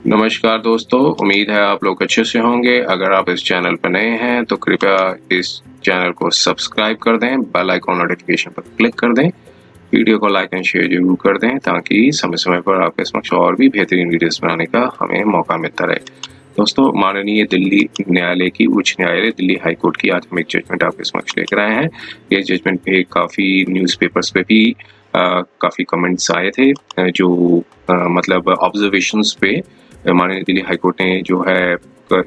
नमस्कार दोस्तों, उम्मीद है आप लोग अच्छे से होंगे। अगर आप इस चैनल पर नए हैं तो कृपया इस चैनल को सब्सक्राइब कर दें, बेल आइकॉन नोटिफिकेशन पर क्लिक कर दें, वीडियो को लाइक एंड शेयर जरूर कर दें ताकि समय समय पर आपके समक्ष और भी बेहतरीन वीडियोस बनाने का हमें मौका मिलता रहे। दोस्तों, माननीय दिल्ली न्यायालय की उच्च न्यायालय दिल्ली हाई कोर्ट की आज हम एक जजमेंट आपके समक्ष लेकर आए हैं। ये जजमेंट पे काफ़ी न्यूज़पेपर्स पे भी काफ़ी कमेंट्स आए थे, जो मतलब ऑब्जर्वेशंस पे माननीय दिल्ली हाई कोर्ट ने जो है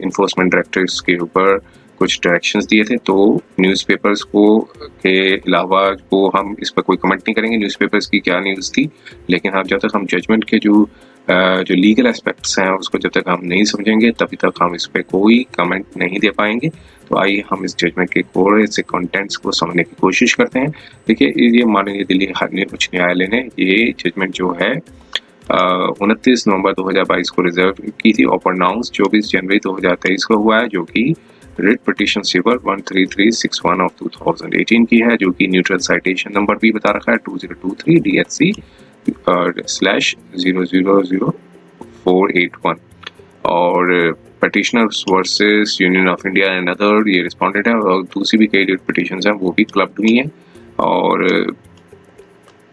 इन्फोर्समेंट डायरेक्टर्स के ऊपर कुछ डायरेक्शंस दिए थे। तो न्यूज़पेपर्स को के अलावा वो हम इस पर कोई कमेंट नहीं करेंगे न्यूज़पेपर्स की क्या न्यूज़ थी, लेकिन हम जब तक हम जजमेंट के जो लीगल एस्पेक्ट्स हैं उसको जब तक हम नहीं समझेंगे तभी तक हम इस पर कोई कमेंट नहीं दे पाएंगे। तो आइए हम इस जजमेंट के कोर से कंटेंट्स को समझने की कोशिश करते हैं। देखिए, ये माननीय दिल्ली उच्च न्यायालय ने ये जजमेंट जो है 29 नवंबर 2022 को रिजर्व की थी और प्रोनाउंस 24 जनवरी 2023 को हुआ है, जो कि रिट पिटीशन सीवर 13361 ऑफ 2018 की है, जो कि न्यूट्रल साइटेशन नंबर भी बता रखा है 2023 DHC /000481 और petitioners versus union of India and other ये रिस्पॉन्डेड है। और दूसरी भी कई रिट पिटीशंस हैं वो भी क्लब्ड हुई हैं और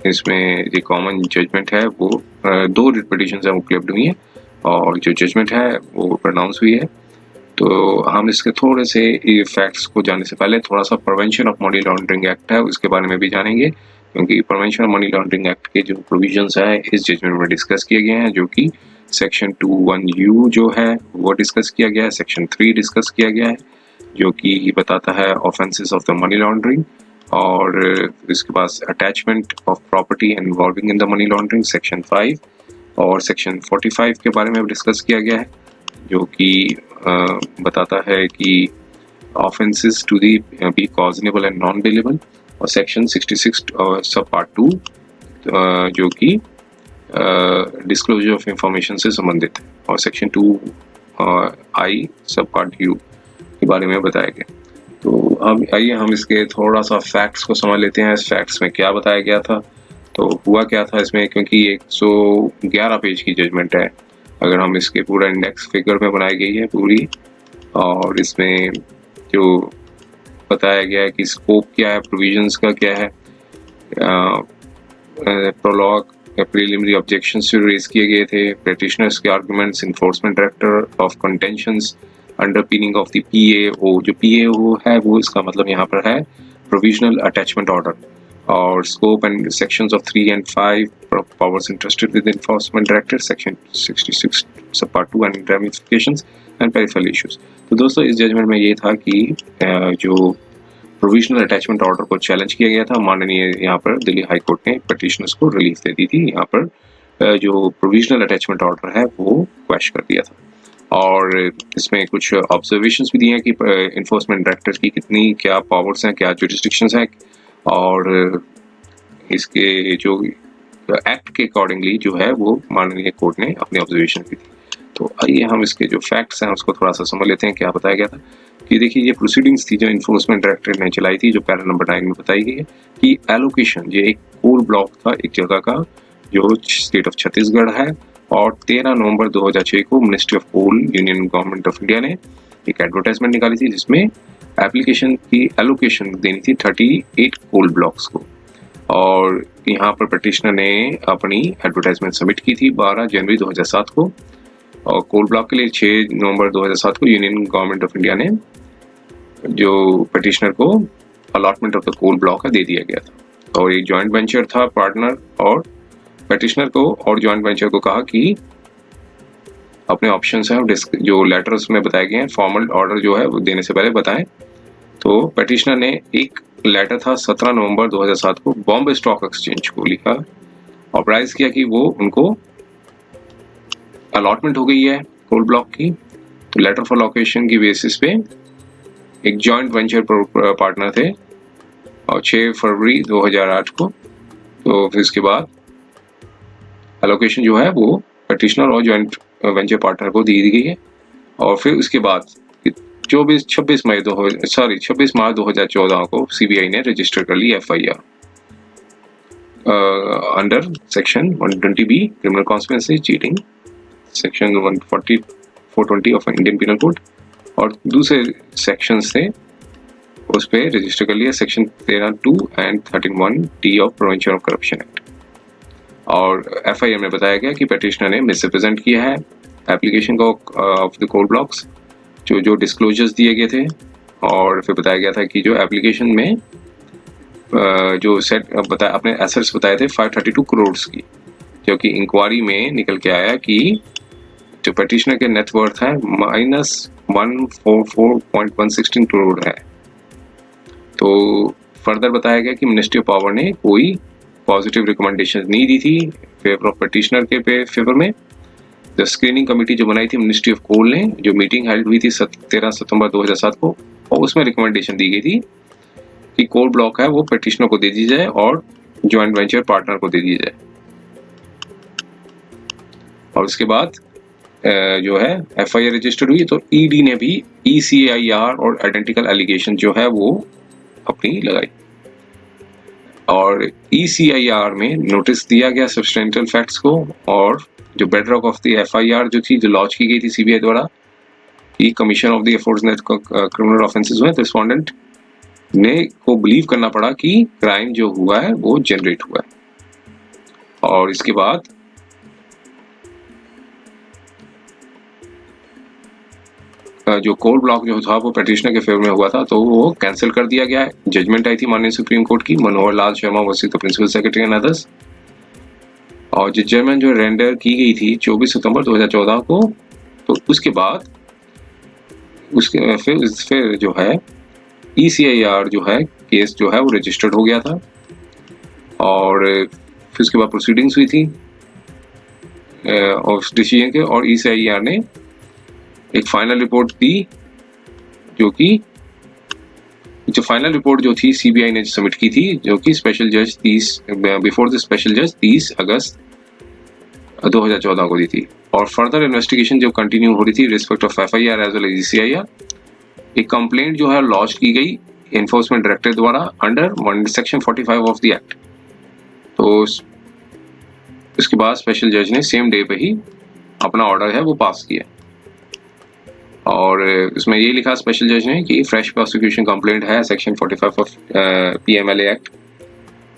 इसमें जो कॉमन जजमेंट है वो दो रिट पिटीशंस हैं वो क्लब्ड हुई हैं और जो जजमेंट है वो प्रोनाउंस हुई है। तो हम इसके थोड़े से फैक्ट्स को जानने से पहले थोड़ा सा prevention of money laundering act है उसके बारे में भी जानेंगे, क्योंकि prevention of money laundering act के जो प्रोविजंस है इस जजमेंट में डिस्कस किए गए हैं, जो कि सेक्शन 21U जो है वो डिस्कस किया गया है, सेक्शन 3 डिस्कस किया गया है जो कि बताता है offences of the money laundering, और इसके पास attachment of property involving in the money laundering section 5 और सेक्शन 45 के बारे में डिस्कस किया गया है, जो कि बताता है कि offences to the be cognizable and non bailable, और सेक्शन 66 सब पार्ट 2 जो कि डिस्क्लोजर ऑफ इंफॉर्मेशन से संबंधित है, और सेक्शन 2I सब पार्ट U के बारे में बताया गया। तो अब आइए हम इसके थोड़ा सा फैक्ट्स को समझ लेते हैं। इस फैक्ट्स में क्या बताया गया था, तो हुआ क्या था इसमें, क्योंकि 111 पेज की जजमेंट है। अगर हम इसके पूरा इंडेक्स फिगर में बनाई गई है पूरी, और इसमें जो बताया गया है कि स्कोप क्या है, प्रोविजंस का क्या है, प्रोलॉग प्रीलिमिनरी ऑब्जेक्शंस जो रेज किए गए थे, पेटिशनर्स के arguments, enforcement director of contentions underpinning of the PAO। जो PAO है वो इसका मतलब यहाँ पर है प्रोविजनल अटैचमेंट ऑर्डर, और scope and sections of 3 and 5 powers entrusted with enforcement director section 66 सब part 2 and ramifications and peripheral issues। तो दोस्तों, इस जजमेंट में ये था कि जो प्रोविजनल अटैचमेंट ऑर्डर को चैलेंज किया गया था, माननीय यहाँ पर दिल्ली हाई कोर्ट ने पिटिशनर्स को रिलीफ दे दी थी। यहाँ पर जो प्रोविजनल अटैचमेंट ऑर्डर है वो क्वैश कर दिया था, और इसमें कुछ ऑब्जर्वेशंस भी दिए हैं कि इन्फोर्समेंट डायरेक्टर की कितनी क्या पावर्स हैं, क्या जुरिस्डिक्शंस हैं, और इसके जो एक्ट के अकॉर्डिंगली जो है वो माननीय कोर्ट ने अपनी ऑब्जर्वेशन की थी। तो आइए हम इसके जो फैक्ट्स हैं उसको थोड़ा सा समझ लेते हैं। क्या बताया गया था कि देखिए, ये प्रोसीडिंग्स थी जो इन्फोर्समेंट डायरेक्टर ने चलाई थी, जो पैरा नंबर 9 में बताई गई है कि एलोकेशन, ये एक कोल ब्लॉक था एक जगह का जो स्टेट ऑफ छत्तीसगढ़ है, और 13 नवंबर 2006 को ministry of coal union government of India ने एक एडवर्टाइजमेंट निकाली थी जिसमें एप्लीकेशन की एलोकेशन देनी थी 38 कोल ब्लॉक्स को, और यहाँ पर पिटिशनर ने अपनी एडवर्टाइजमेंट सबमिट की थी 12 जनवरी 2007 को, और कोल ब्लॉक के लिए 6 नवंबर 2007 को यूनियन गवर्नमेंट ऑफ इंडिया ने जो पिटिशनर को allotment of the coal block दे दिया गया था, और एक जॉइंट वेंचर था पार्टनर और पिटिशनर को, और जॉइंट वेंचर को कहा कि अपने ऑप्शंस हैं जो लेटर्स में बताए गए हैं, फॉर्मल ऑर्डर जो है वो देने से पहले बताएं। तो पिटिशनर ने एक लेटर था 17 नवंबर 2007 को बॉम्बे स्टॉक एक्सचेंज को लिखा और प्राइज किया कि वो उनको अलॉटमेंट हो गई है कोल ब्लॉक की। तो लेटर फॉर लोकेशन की बेसिस पे एक जॉइंट वेंचर पार्टनर थे, और 6 फरवरी 2008 को तो फिर इसके बाद एलोकेशन जो है वो पिटिशनर और जॉइंट वेंचर पार्टनर को दी गई है, और फिर उसके बाद 26 मार्च 2014 को CBI ने रजिस्टर कर ली FIR under section 120B criminal conspiracy cheating section 140 420 of Indian penal code, और दूसरे सेक्शंस थे उस पर रजिस्टर कर लिया, section 13(2) and 13(1) of prevention of corruption act. और FIR में बताया गया कि पेटिशनर ने मिसरिप्रेजेंट किया है एप्लीकेशन को ऑफ द कोड ब्लॉक्स, जो डिस्क्लोजर्स दिए गए थे, और फिर बताया गया था कि जो एप्लीकेशन में जो सेट अपने एसेट्स बताए थे 532 करोड़ की, जो कि इंक्वायरी में निकल के आया कि जो पेटिशनर के नेट वर्थ है -144.116 करोड़ है। तो फर्दर बताया गया कि मिनिस्ट्री ऑफ पावर ने कोई पॉजिटिव रिकमेंडेशन नहीं दी थी फेवर ऑफ पेटिशनर के फेवर में। द स्क्रीनिंग कमेटी जो बनाई थी मिनिस्ट्री ऑफ कोल ने, जो मीटिंग हेल्ड हुई थी 13 सितंबर 2007 को, और उसमें रिकमेंडेशन दी गई थी कि कोल ब्लॉक है वो पेटिशनर को दे दी जाए और जॉइंट वेंचर पार्टनर को दे दी जाए। और उसके बाद जो है FIR रजिस्टर्ड हुई, तो ED ने भी ECIR और आइडेंटिकल एलिगेशन जो है वो अपनी लगाई, और ECIR में नोटिस दिया गया सब्सटेंशियल फैक्ट्स को, और जो बेडरॉक ऑफ द FIR जो थी, जो लॉन्च की गई थी CBI द्वारा, कि commission of the aforesaid criminal offences हुए, तो रिस्पोंडेंट ने को बिलीव करना पड़ा कि क्राइम जो हुआ है वो जनरेट हुआ है। और इसके बाद जो कोल ब्लॉक जो था वो पेटिशनर के फेवर में हुआ था, तो वो कैंसिल कर दिया गया है। जजमेंट आई थी माननीय सुप्रीम कोर्ट की, Manohar Lal Sharma versus the principal secretary and others, और जजमेंट जो रेंडर की गई थी 24 सितंबर 2014 को। तो उसके बाद फिर जो है ECIR जो है केस जो है वो रजिस्टर्ड हो गया था, और फिर उसके बाद प्रोसीडिंग्स हुई थी और डिसीजन के, और ECIR ने एक फाइनल रिपोर्ट दी, जो फाइनल रिपोर्ट जो थी CBI ने सबमिट की थी, जो कि स्पेशल जज बिफोर द स्पेशल जज 30 अगस्त 2014 को दी थी। और फर्दर इन्वेस्टिगेशन जो कंटिन्यू हो रही थी respect of FIR as well as ECIR, एक कंप्लेंट जो है लॉन्च की गई एनफोर्समेंट डायरेक्टर द्वारा under section 45 of the act. तो उसके बाद स्पेशल जज ने सेम डे पे ही अपना ऑर्डर है वो पास किया, और उसमें ये लिखा स्पेशल जज ने कि फ्रेश प्रोसिक्यूशन कंप्लेंट है सेक्शन 45 ऑफ PMLA एक्ट,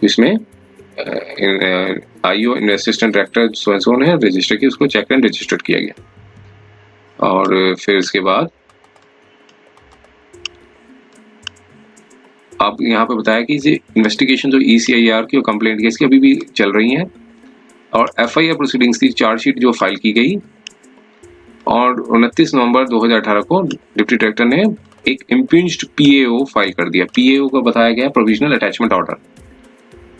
जिसमें IO असिस्टेंट डायरेक्टर सो ने रजिस्टर की, उसको चेक एंड रजिस्टर्ड किया गया। और फिर इसके बाद अब यहाँ पे बताया कि ये इन्वेस्टिगेशन जो ECIR की और कंप्लेंट केस की अभी भी चल रही हैं, और FIR प्रोसीडिंग्स की चार्जशीट जो फाइल की गई, और 29 नवंबर 2018 को डिप्टी डायरेक्टर ने एक इम्पिंज्ड PAO फाइल कर दिया। PAO को बताया गया प्रोविजनल अटैचमेंट ऑर्डर।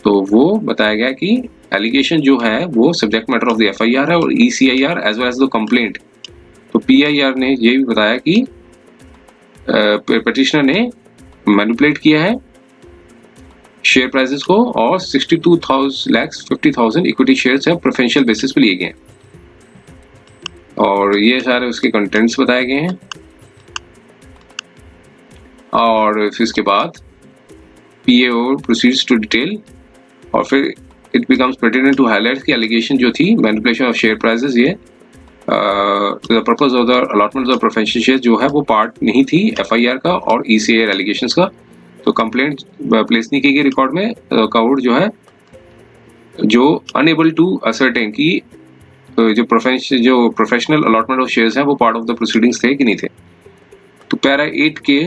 तो वो बताया गया कि एलिगेशन जो है वो subject matter of the FIR है, और ECIR as well as the complaint. तो PIR ने ये भी बताया कि पेटिशनर ने मैनिपुलेट किया है शेयर प्राइसेस को, और 62,50,000 इक्विटी शेयर्स है प्रेफरेंशियल बेसिस पे लिए गए हैं, और ये सारे उसके कंटेंट्स बताए गए हैं। और फिर इसके बाद PAO प्रोसीड्स टू डिटेल, और फिर it becomes pertinent to highlight की एलिगेशन जो थी मैनिपुलेशन ऑफ शेयर प्राइसेस, ये the purpose of the allotment of preferential share जो है वो पार्ट नहीं थी FIR का और ECIR एलिगेशंस का। तो कंप्लेंट प्लेस नहीं की गई रिकॉर्ड में, काउड जो है जो अनएबल टू असर्टेन की जो प्रोफेशनल अलॉटमेंट ऑफ शेयर्स हैं वो पार्ट ऑफ द प्रोसीडिंग्स थे कि नहीं थे। तो पैरा 8 के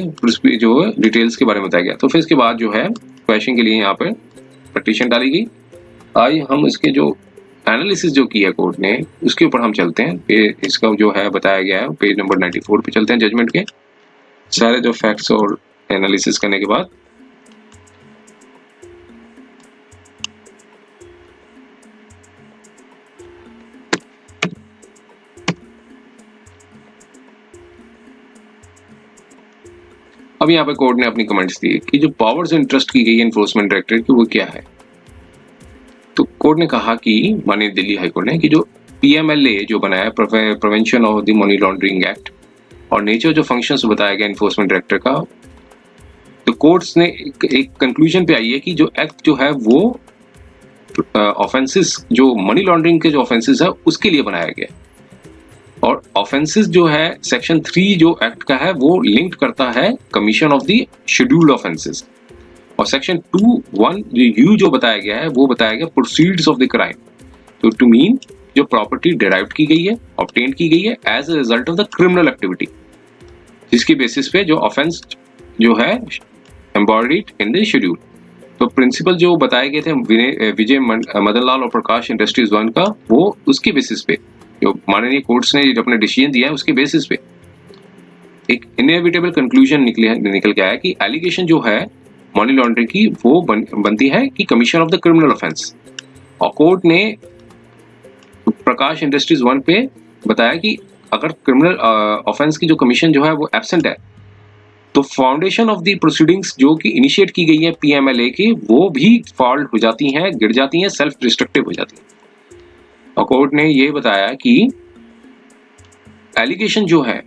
जो डिटेल्स के बारे में बताया गया। तो फिर इसके बाद जो है क्वेश्चन के लिए यहाँ पे पटिशन डाली गई। आज हम इसके जो एनालिसिस जो किया कोर्ट ने उसके ऊपर हम चलते हैं। इसका जो है बताया गया है पेज नंबर 94 पे चलते हैं। जजमेंट के सारे जो फैक्ट्स और एनालिसिस करने के बाद अब यहाँ पे कोर्ट ने अपनी कमेंट्स दिए कि जो पावर्स इंटरेस्ट की गई है एनफोर्समेंट डायरेक्टरेट की वो क्या है। तो कोर्ट ने कहा कि माननीय दिल्ली हाईकोर्ट ने कि जो PMLA जो बनाया है prevention of the money laundering act और नेचर जो फंक्शंस बताया गया एनफोर्समेंट डायरेक्टर का, तो कोर्ट्स ने एक कंक्लूजन पे आई है कि जो एक्ट जो है वो ऑफेंसेस जो मनी लॉन्ड्रिंग के जो ऑफेंसेस है उसके लिए बनाया गया। और ऑफेंसेस जो है सेक्शन 3 जो एक्ट का है वो लिंक करता है commission of the scheduled offences, और सेक्शन 2(1) यू जो बताया गया है वो बताया गया प्रोसीड्स ऑफ द क्राइम, तो टू मीन जो प्रॉपर्टी डिराइव की गई है, ऑब्टेन की गई है as a result of the criminal activity, जिसकी बेसिस पे जो ऑफेंस जो है एम्बॉडीड इन द शेड्यूल। तो प्रिंसिपल जो बताए गए थे विजय मदन लाल और प्रकाश इंडस्ट्रीज 1 का, वो उसके बेसिस पे जो माननीय कोर्ट्स ने अपने डिसीजन दिया है उसके बेसिस पे एक इनएविटेबल कंक्लूजन निकल के आया कि एलिगेशन जो है मनी लॉन्ड्रिंग की वो बनती है कि commission of the criminal offence, और कोर्ट ने प्रकाश इंडस्ट्रीज 1 पे बताया कि अगर क्रिमिनल ऑफेंस की जो कमीशन जो है वो एब्सेंट है तो फाउंडेशन ऑफ द प्रोसीडिंग्स जो कि इनिशिएट की गई है पीएमएलए की वो भी फॉल्ट हो जाती हैं, गिर जाती हैं, सेल्फ डिस्ट्रक्टिव हो जाती हैं। और कोर्ट ने ये बताया कि एलिगेशन जो है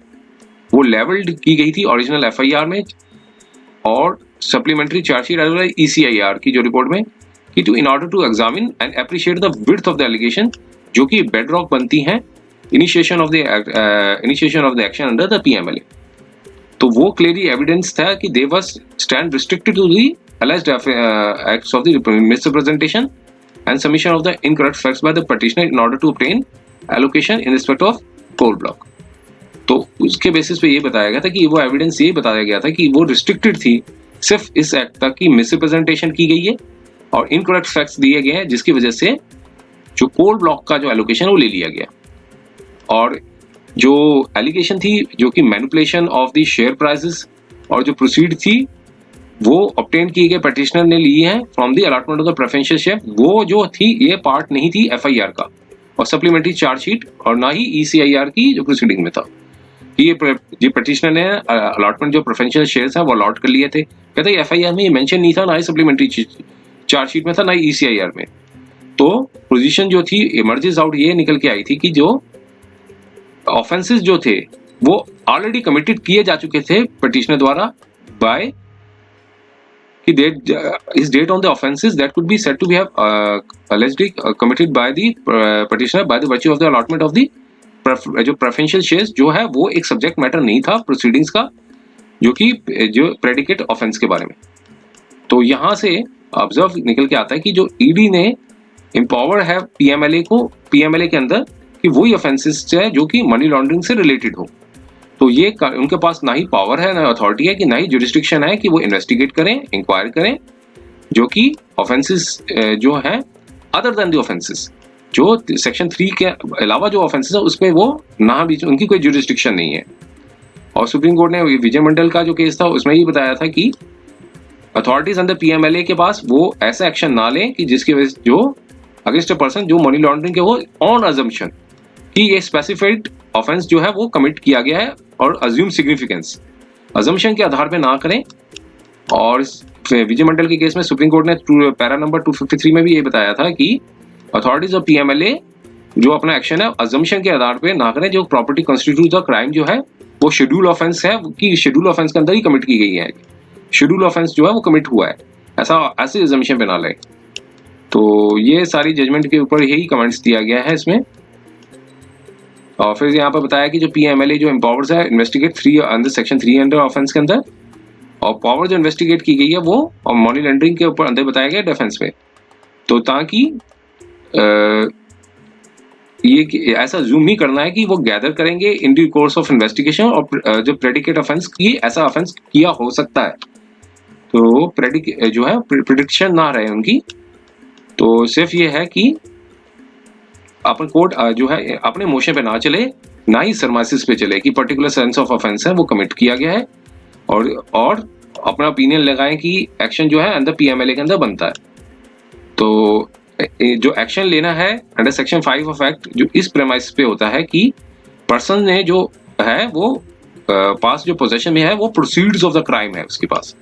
वो लेवल्ड की गई थी ओरिजिनल एफआईआर में और सप्लीमेंट्री चार्जशीट ईसीआईआर की जो रिपोर्ट में कि to in order to examine and appreciate the width of the allegation जो कि बेडरॉक बनती हैं initiation of the action under the PMLA. तो वो क्लियरली एविडेंस था कि they was stand restricted to the alleged acts of the misrepresentation and submission of the incorrect facts by the petitioner in order to obtain allocation in respect of coal block। तो उसके basis पे ये बताया गया था कि वो evidence ये बताया गया था कि वो रिस्ट्रिक्टेड थी सिर्फ इस एक्ट तक की मिसरिप्रेजेंटेशन की गई है और इनकरेक्ट फैक्ट्स दिए गए हैं जिसकी वजह से जो कोल ब्लॉक का जो एलोकेशन वो ले लिया गया। और जो एलिगेशन थी जो कि manipulation of the share prices और जो प्रोसीड थी वो ऑब्टेन किए गए पिटिशनर ने ली है from the allotment of the preferential share, वो जो थी ये पार्ट नहीं थी एफआईआर का और सप्लीमेंट्री चार्जशीट और ना ही ईसीआईआर की जो प्रोसीडिंग में था। ये पिटिशनर ने अलॉटमेंट जो प्रेफरेंशियल शेयर्स हैं वो अलॉट कर लिए थे, कहते हैं एफआईआर में ये मेंशन नहीं था, ना ही सप्लीमेंट्री चार्जशीट में था, ना ही ईसीआईआर में। तो पोजीशन जो थी इमर्जेस आउट ये निकल के आई थी कि जो ऑफेंसेस जो थे वो ऑलरेडी कमिटेड किए जा चुके थे पिटिशनर द्वारा बाय कि his date on the offenses that could be said to be have allegedly committed by the petitioner by the virtue of the allotment of the जो प्रेफरेंशियल शेयर्स जो है वो एक सब्जेक्ट मैटर नहीं था proceedings का जो कि जो प्रेडिकेट ऑफेंस के बारे में। तो यहाँ से ऑब्जर्व निकल के आता है कि जो ईडी ने एम्पावर है पीएमएलए को पीएमएलए के अंदर कि वही ऑफेंसेस है जो कि मनी लॉन्ड्रिंग से रिलेटेड हो, तो ये उनके पास ना ही पावर है ना अथॉरिटी है कि ना ही जुरिस्डिक्शन है कि वो इन्वेस्टिगेट करें, इंक्वायर करें जो कि ऑफेंसेस जो है अदर देन द ऑफेंसेस जो सेक्शन 3 के अलावा जो ऑफेंसेस है उसमें वो ना भी उनकी कोई जुरिस्डिक्शन नहीं है। और सुप्रीम कोर्ट ने विजय मंडल का जो केस था उसमें ये बताया था कि अथॉरिटीज अंडर पीएमएलए के पास वो ऐसा एक्शन ना लें कि जिसकी वजह से जो अगेंस्ट अ पर्सन जो मनी लॉन्ड्रिंग के वो ऑन अजम्पशन कि ये स्पेसिफाइड ऑफेंस जो है वो कमिट किया गया है और अज्यूम सिग्निफिकेंस अजम्पशन के आधार पे ना करें। और विजय मंडल के केस में सुप्रीम कोर्ट ने पैरा नंबर 253 में भी ये बताया था कि अथॉरिटीज ऑफ पीएमएलए जो अपना एक्शन है अजम्पशन के आधार पे ना करें जो प्रॉपर्टी कॉन्स्टिट्यूट द क्राइम जो है वो शेड्यूल ऑफेंस है कि शेड्यूल ऑफेंस के अंदर ही कमिट की गई है, शेड्यूल ऑफेंस जो है वो कमिट हुआ है, ऐसे अजम्पशन पे ना लें। तो ये सारी जजमेंट के ऊपर यही कमेंट्स दिया गया है इसमें। और फिर यहाँ पर बताया कि जो पीएमएलए जो एम्पावर्स है investigate 3 under section 3 under offence के अंदर, और पावर जो इन्वेस्टिगेट की गई है वो और मनी लॉन्ड्रिंग के ऊपर अंदर बताया गया डिफेंस में, तो ताकि ये ऐसा जूम नहीं करना है कि वो गैदर करेंगे in the course of investigation और जो प्रेडिकेट ऑफेंस की ऐसा ऑफेंस किया हो सकता है, तो प्रेडिकेट जो है प्रिडिक्शन ना रहे उनकी। तो सिर्फ ये है कि अपन कोर्ट जो है अपने मोशन पे ना चले, ना ही सरमाइसिस पे चले कि पर्टिकुलर सेंस ऑफ ऑफेंस है वो कमिट किया गया है, और अपना ओपिनियन लगाएं कि एक्शन जो है अंदर पीएमएलए के अंदर बनता है। तो जो एक्शन लेना है अंडर सेक्शन 5 ऑफ एक्ट जो इस प्रेमाइस पे होता है कि पर्सन ने जो है वो पास जो पोजेशन में है वो प्रोसीड्स ऑफ द क्राइम है उसके पास,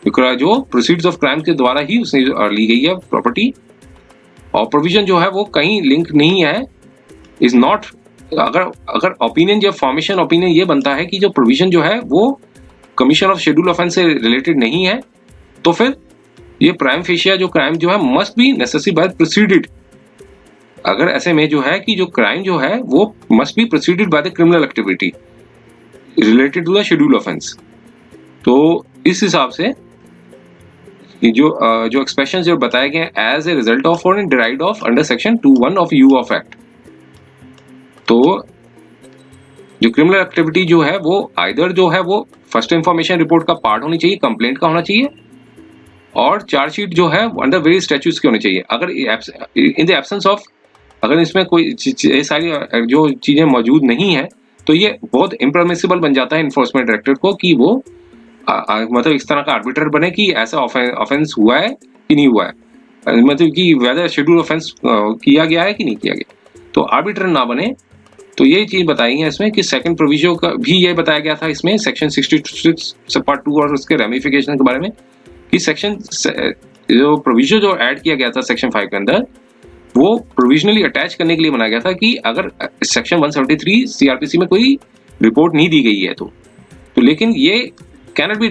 जो प्रोसीड्स ऑफ क्राइम के द्वारा ही उसने ली गई है प्रॉपर्टी, और प्रोविजन जो है वो कहीं लिंक नहीं है, इज नॉट। अगर ओपिनियन जो फॉर्मेशन ओपिनियन ये बनता है कि जो प्रोविजन जो है वो कमीशन ऑफ शेड्यूल ऑफेंस से रिलेटेड नहीं है, तो फिर ये प्राइम फेशिया जो क्राइम जो है must be necessary by proceeded अगर ऐसे में जो है कि जो क्राइम जो है वो must be proceeded by the criminal activity related to the schedule offence. तो इस हिसाब से जो एक्सप्रेशन जो बताए गए एज ए रिजल्ट ऑफ और डिराइव्ड ऑफ अंडर सेक्शन 2(1) ऑफ यू ऑफ एक्ट। तो जो क्रिमिनल एक्टिविटी जो है वो आइदर जो है वो फर्स्ट इंफॉर्मेशन रिपोर्ट का पार्ट होनी चाहिए, कंप्लेंट का होना चाहिए, और चार्जशीट जो है अंडर वेरियस स्टैट्यूट्स की होनी चाहिए। अगर इन द एब्सेंस ऑफ, अगर इसमें कोई ये सारी जो चीजें मौजूद नहीं है तो ये बहुत इम्परमिसिबल बन जाता है इन्फोर्समेंट डायरेक्टरेट को कि वो मतलब इस तरह का आर्बिटर बने कि ऐसा ऑफेंस हुआ है कि नहीं हुआ है, मतलब कि वेदर शेड्यूल ऑफेंस किया गया है कि नहीं किया गया, तो आर्बिटर ना बने। तो ये चीज बताई है इसमें कि सेकंड प्रोविजन का भी ये बताया गया था इसमें सेक्शन 66 पार्ट 2 और उसके रेमिफिकेशन के बारे में कि सेक्शन जो प्रोविजन जो ऐड किया गया था सेक्शन 5 के अंदर वो प्रोविजनली अटैच करने के लिए बनाया गया था कि अगर सेक्शन 173 सीआरपीसी में कोई रिपोर्ट नहीं दी गई है तो लेकिन ये cannot be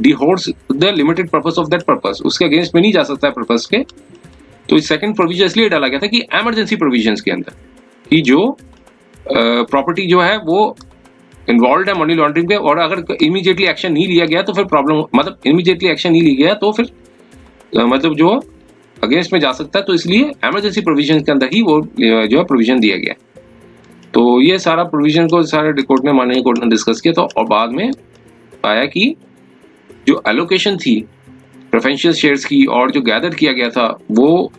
dehors the limited purpose of that purpose, उसके अगेंस्ट में नहीं जा सकता है पर्पस के। तो इस सेकंड प्रोविजन इसलिए डाला गया था कि इमरजेंसी प्रोविजंस के अंदर कि जो प्रॉपर्टी जो है वो इन्वॉल्व है मनी लॉन्ड्रिंग पे, और अगर इमीडिएटली एक्शन नहीं लिया गया तो फिर प्रॉब्लम, मतलब इमीडिएटली एक्शन नहीं लिया गया तो फिर मतलब जो अगेंस्ट में जा सकता है। तो इसलिए इमरजेंसी प्रोविजन के अंदर ही वो जो है प्रोविजन दिया गया। तो ये सारा प्रोविजन को सारे कोर्ट ने माननीय कोर्ट ने डिस्कस किया। तो और बाद में आया कि जो एलोकेशन थी प्रेफरेंशियल शेयर्स की और जो गैदर किया गया था वो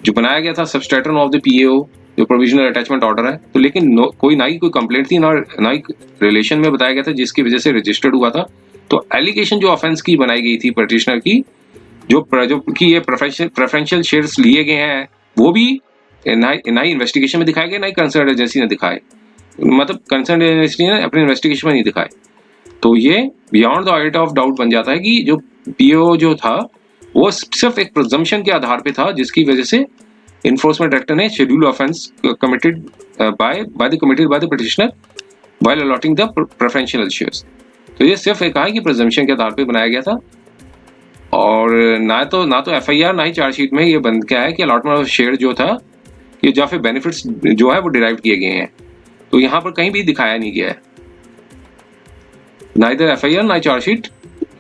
जो बनाया गया था सबस्टेटन ऑफ द पीएओ जो प्रोविजनल अटैचमेंट ऑर्डर है, तो लेकिन कोई कंप्लेंट थी ना ही रिलेशन में बताया गया था जिसकी वजह से रजिस्टर्ड हुआ था। तो एलिगेशन जो ऑफेंस की बनाई गई थी पिटिशनर की जो कि ये प्रेफरेंशियल शेयर्स लिए गए हैं वो भी ना ही इन्वेस्टिगेशन में दिखाए गए, ना ही कंसर्न एजेंसी ने दिखाए, मतलब कंसर्न एजेंसी ने अपने इन्वेस्टिगेशन में नहीं दिखाए। तो ये beyond the audit of doubt बन जाता है कि जो पीओ जो था वो सिर्फ एक प्रिजम्पशन के आधार पे था जिसकी वजह से इन्फोर्समेंट डायरेक्टर ने schedule offence committed by the petitioner while allotting the preferential shares. तो ये सिर्फ एक है कि प्रिजम्पशन के आधार पे बनाया गया था, और ना तो एफआईआर ना ही चार्जशीट में ये बंद किया है कि अलॉटमेंट ऑफ शेयर जो था ये या फिर बेनिफिट्स जो है वो डिराइव किए गए हैं। तो यहाँ पर कहीं भी दिखाया नहीं गया है, ना इधर एफआईआर ना चार्जशीट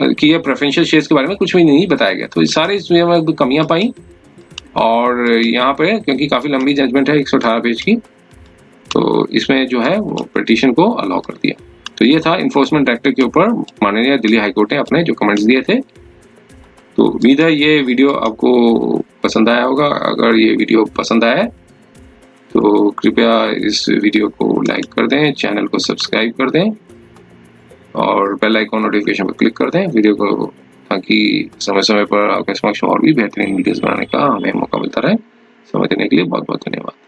कि ये प्रेफरेंशियल शेयर्स के बारे में कुछ भी नहीं बताया गया। तो सारे इसमें कमियां पाई, और यहाँ पे क्योंकि काफ़ी लंबी जजमेंट है 118 पेज की, तो इसमें जो है वो पिटीशन को अलाउ कर दिया। तो ये था इन्फोर्समेंट डायरेक्टर के ऊपर माननीय दिल्ली हाईकोर्ट ने अपने जो कमेंट्स दिए थे। तो उम्मीद है ये वीडियो आपको पसंद आया होगा। अगर ये वीडियो पसंद आया तो कृपया इस वीडियो को लाइक कर दें, चैनल को सब्सक्राइब कर दें और बेल आइकॉन नोटिफिकेशन पर क्लिक कर दें वीडियो को, ताकि समय समय पर आपके समक्ष और भी बेहतरीन वीडियोस बनाने का हमें मौका मिलता रहे। समय देने के लिए बहुत बहुत धन्यवाद।